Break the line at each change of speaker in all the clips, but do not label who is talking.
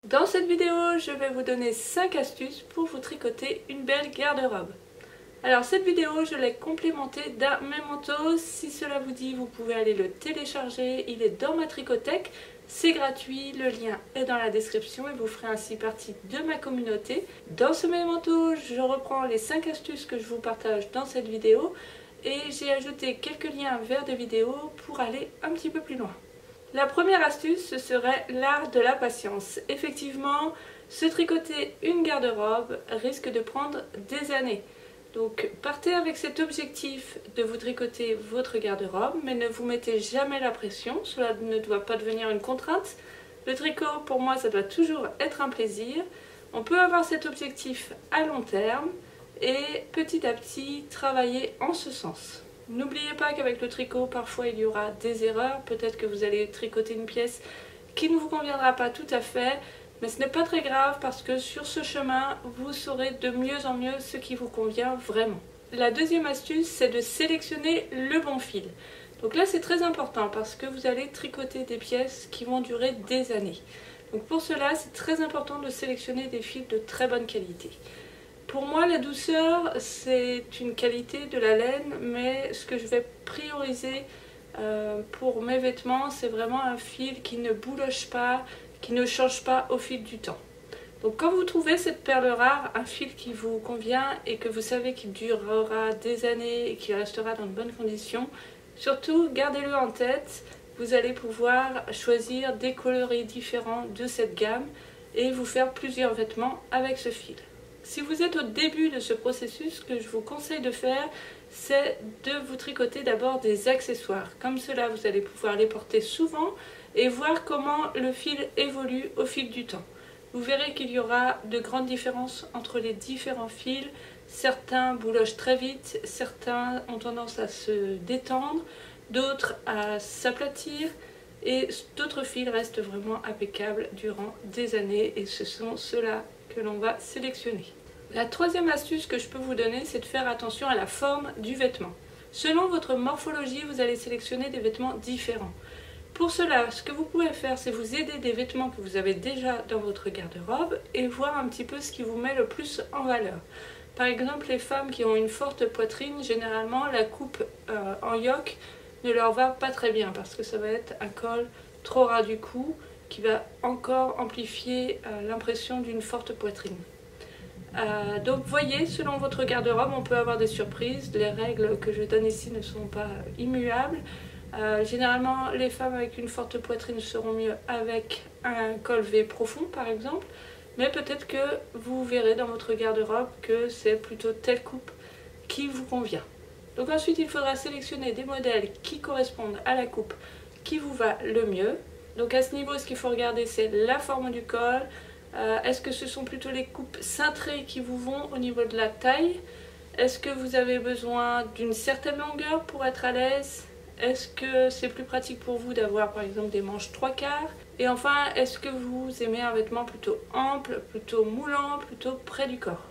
Dans cette vidéo, je vais vous donner 5 astuces pour vous tricoter une belle garde-robe. Alors cette vidéo, je l'ai complémentée d'un memento. Si cela vous dit, vous pouvez aller le télécharger. Il est dans ma tricothèque. C'est gratuit, le lien est dans la description et vous ferez ainsi partie de ma communauté. Dans ce memento, je reprends les 5 astuces que je vous partage dans cette vidéo et j'ai ajouté quelques liens vers des vidéos pour aller un petit peu plus loin. La première astuce, ce serait l'art de la patience. Effectivement, se tricoter une garde-robe risque de prendre des années. Donc partez avec cet objectif de vous tricoter votre garde-robe, mais ne vous mettez jamais la pression, cela ne doit pas devenir une contrainte. Le tricot, pour moi, ça doit toujours être un plaisir. On peut avoir cet objectif à long terme et petit à petit travailler en ce sens. N'oubliez pas qu'avec le tricot, parfois il y aura des erreurs. Peut-être que vous allez tricoter une pièce qui ne vous conviendra pas tout à fait. Mais ce n'est pas très grave parce que sur ce chemin, vous saurez de mieux en mieux ce qui vous convient vraiment. La deuxième astuce, c'est de sélectionner le bon fil. Donc là, c'est très important parce que vous allez tricoter des pièces qui vont durer des années. Donc pour cela, c'est très important de sélectionner des fils de très bonne qualité. Pour moi, la douceur, c'est une qualité de la laine, mais ce que je vais prioriser pour mes vêtements, c'est vraiment un fil qui ne bouloche pas, qui ne change pas au fil du temps. Donc quand vous trouvez cette perle rare, un fil qui vous convient et que vous savez qu'il durera des années et qu'il restera dans de bonnes conditions, surtout gardez-le en tête, vous allez pouvoir choisir des coloris différents de cette gamme et vous faire plusieurs vêtements avec ce fil. Si vous êtes au début de ce processus, ce que je vous conseille de faire, c'est de vous tricoter d'abord des accessoires. Comme cela, vous allez pouvoir les porter souvent et voir comment le fil évolue au fil du temps. Vous verrez qu'il y aura de grandes différences entre les différents fils. Certains boulochent très vite, certains ont tendance à se détendre, d'autres à s'aplatir et d'autres fils restent vraiment impeccables durant des années et ce sont ceux-là que l'on va sélectionner. La troisième astuce que je peux vous donner, c'est de faire attention à la forme du vêtement. Selon votre morphologie, vous allez sélectionner des vêtements différents. Pour cela, ce que vous pouvez faire, c'est vous aider des vêtements que vous avez déjà dans votre garde-robe et voir un petit peu ce qui vous met le plus en valeur. Par exemple, les femmes qui ont une forte poitrine, généralement la coupe en yoke ne leur va pas très bien parce que ça va être un col trop ras du cou qui va encore amplifier l'impression d'une forte poitrine. Donc voyez, selon votre garde-robe, on peut avoir des surprises. Les règles que je donne ici ne sont pas immuables. Généralement, les femmes avec une forte poitrine seront mieux avec un col V profond par exemple, mais peut-être que vous verrez dans votre garde-robe que c'est plutôt telle coupe qui vous convient. Donc ensuite, il faudra sélectionner des modèles qui correspondent à la coupe qui vous va le mieux. Donc à ce niveau, ce qu'il faut regarder, c'est la forme du col. Est-ce que ce sont plutôt les coupes cintrées qui vous vont au niveau de la taille? Est-ce que vous avez besoin d'une certaine longueur pour être à l'aise? Est-ce que c'est plus pratique pour vous d'avoir par exemple des manches 3/4? Et enfin, est-ce que vous aimez un vêtement plutôt ample, plutôt moulant, plutôt près du corps?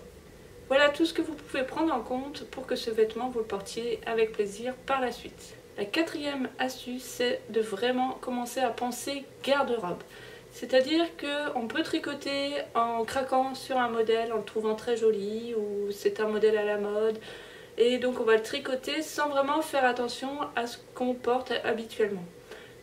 Voilà tout ce que vous pouvez prendre en compte pour que ce vêtement vous le portiez avec plaisir par la suite. La quatrième astuce, c'est de vraiment commencer à penser garde-robe. C'est-à-dire qu'on peut tricoter en craquant sur un modèle, en le trouvant très joli, ou c'est un modèle à la mode. Et donc on va le tricoter sans vraiment faire attention à ce qu'on porte habituellement.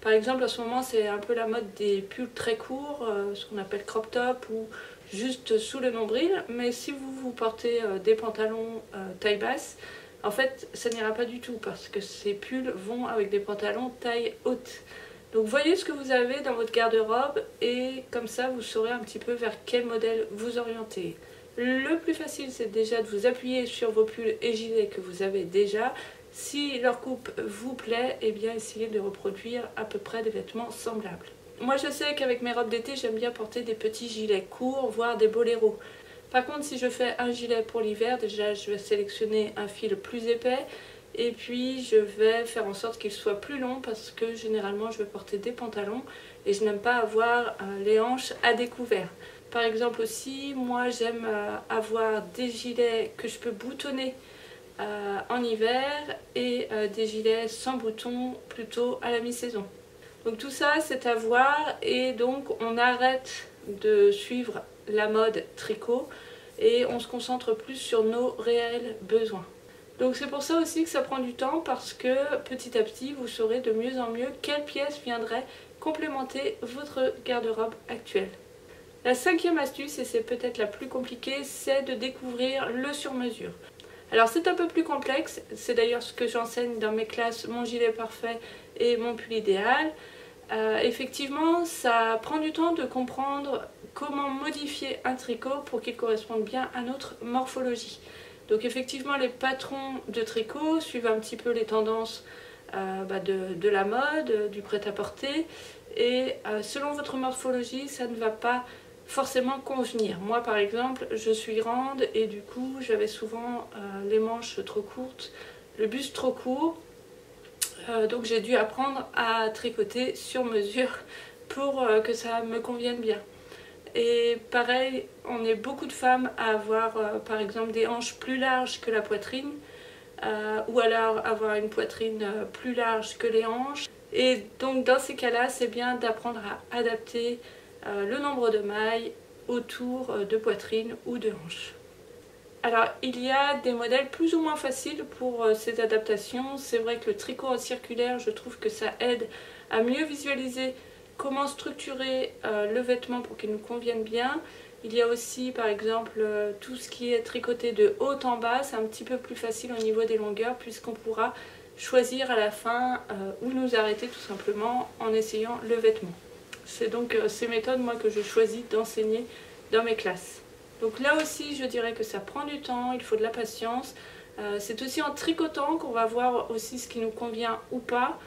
Par exemple, en ce moment, c'est un peu la mode des pulls très courts, ce qu'on appelle crop top, ou juste sous le nombril. Mais si vous portez des pantalons taille basse, en fait, ça n'ira pas du tout parce que ces pulls vont avec des pantalons taille haute. Donc voyez ce que vous avez dans votre garde-robe et comme ça vous saurez un petit peu vers quel modèle vous orienter. Le plus facile, c'est déjà de vous appuyer sur vos pulls et gilets que vous avez déjà. Si leur coupe vous plaît, eh bien essayez de reproduire à peu près des vêtements semblables. Moi je sais qu'avec mes robes d'été, j'aime bien porter des petits gilets courts, voire des boléros. Par contre, si je fais un gilet pour l'hiver, déjà je vais sélectionner un fil plus épais. Et puis je vais faire en sorte qu'il soit plus long parce que généralement je vais porter des pantalons et je n'aime pas avoir les hanches à découvert. Par exemple aussi, moi j'aime avoir des gilets que je peux boutonner en hiver et des gilets sans boutons plutôt à la mi-saison. Donc tout ça c'est à voir et donc on arrête de suivre la mode tricot et on se concentre plus sur nos réels besoins. Donc c'est pour ça aussi que ça prend du temps, parce que petit à petit vous saurez de mieux en mieux quelle pièce viendrait complémenter votre garde-robe actuelle. La cinquième astuce, et c'est peut-être la plus compliquée, c'est de découvrir le sur-mesure. Alors c'est un peu plus complexe, c'est d'ailleurs ce que j'enseigne dans mes classes Mon gilet parfait et Mon pull idéal. Effectivement, ça prend du temps de comprendre comment modifier un tricot pour qu'il corresponde bien à notre morphologie. Donc effectivement, les patrons de tricot suivent un petit peu les tendances de la mode, du prêt-à-porter, et selon votre morphologie, ça ne va pas forcément convenir. Moi par exemple, je suis grande et du coup j'avais souvent les manches trop courtes, le buste trop court, donc j'ai dû apprendre à tricoter sur mesure pour que ça me convienne bien. Et pareil, on est beaucoup de femmes à avoir par exemple des hanches plus larges que la poitrine, ou alors avoir une poitrine plus large que les hanches. Et donc dans ces cas-là, c'est bien d'apprendre à adapter le nombre de mailles autour de poitrine ou de hanche. Alors il y a des modèles plus ou moins faciles pour ces adaptations. C'est vrai que le tricot en circulaire, je trouve que ça aide à mieux visualiser comment structurer le vêtement pour qu'il nous convienne bien. Il y a aussi par exemple tout ce qui est tricoté de haut en bas, c'est un petit peu plus facile au niveau des longueurs puisqu'on pourra choisir à la fin où nous arrêter tout simplement en essayant le vêtement. C'est donc ces méthodes moi que je choisis d'enseigner dans mes classes. Donc là aussi je dirais que ça prend du temps, il faut de la patience. C'est aussi en tricotant qu'on va voir aussi ce qui nous convient ou pas.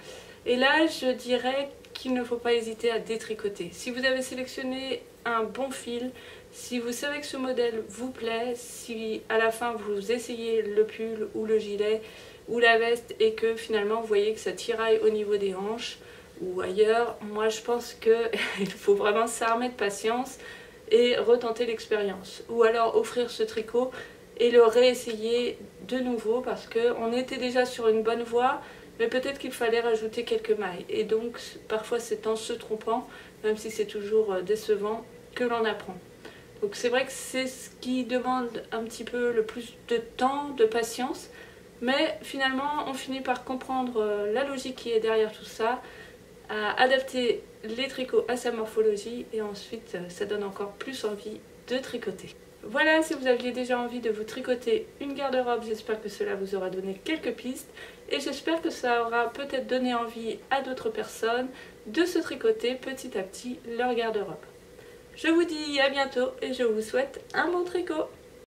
Et là je dirais qu'il ne faut pas hésiter à détricoter. Si vous avez sélectionné un bon fil, si vous savez que ce modèle vous plaît, si à la fin vous essayez le pull ou le gilet ou la veste et que finalement vous voyez que ça tiraille au niveau des hanches ou ailleurs, moi je pense qu'il faut vraiment s'armer de patience et retenter l'expérience. Ou alors offrir ce tricot et le réessayer de nouveau parce qu'on était déjà sur une bonne voie, mais peut-être qu'il fallait rajouter quelques mailles. Et donc parfois c'est en se trompant, même si c'est toujours décevant, que l'on apprend. Donc c'est vrai que c'est ce qui demande un petit peu le plus de temps, de patience, mais finalement on finit par comprendre la logique qui est derrière tout ça, à adapter les tricots à sa morphologie et ensuite ça donne encore plus envie de tricoter. Voilà, si vous aviez déjà envie de vous tricoter une garde-robe, j'espère que cela vous aura donné quelques pistes et j'espère que ça aura peut-être donné envie à d'autres personnes de se tricoter petit à petit leur garde-robe. Je vous dis à bientôt et je vous souhaite un bon tricot.